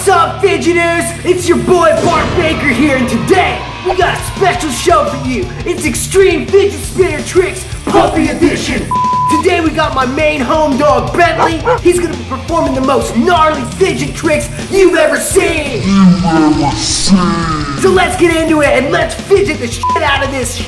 What's up, Fidgeters? It's your boy Bart Baker here, and today we got a special show for you. It's Extreme Fidget Spinner Tricks Puppy Edition. Today we got my main home dog, Bentley. He's gonna be performing the most gnarly fidget tricks you've ever seen. So let's get into it and let's fidget the shit out of this.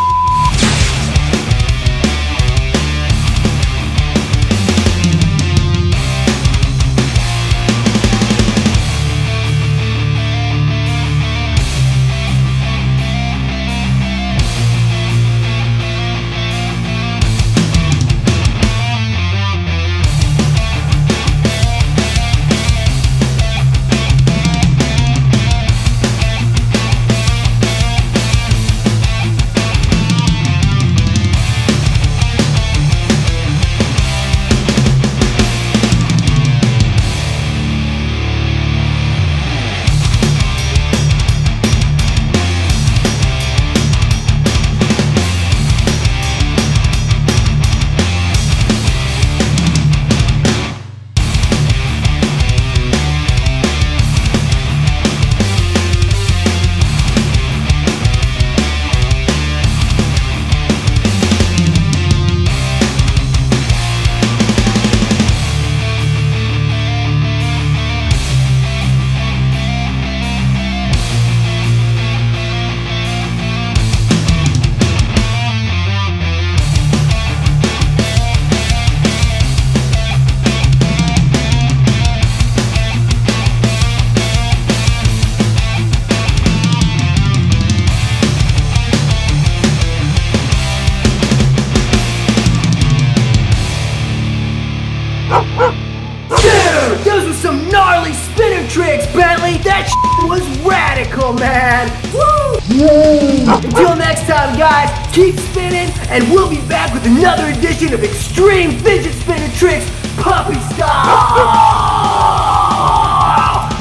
Dude, those were some gnarly spinner tricks, Bentley. That shit was radical, man. Woo! Until next time, guys, keep spinning, and we'll be back with another edition of Extreme Fidget Spinner Tricks Puppy Style.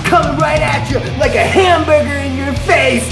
Coming right at you like a hamburger in your face.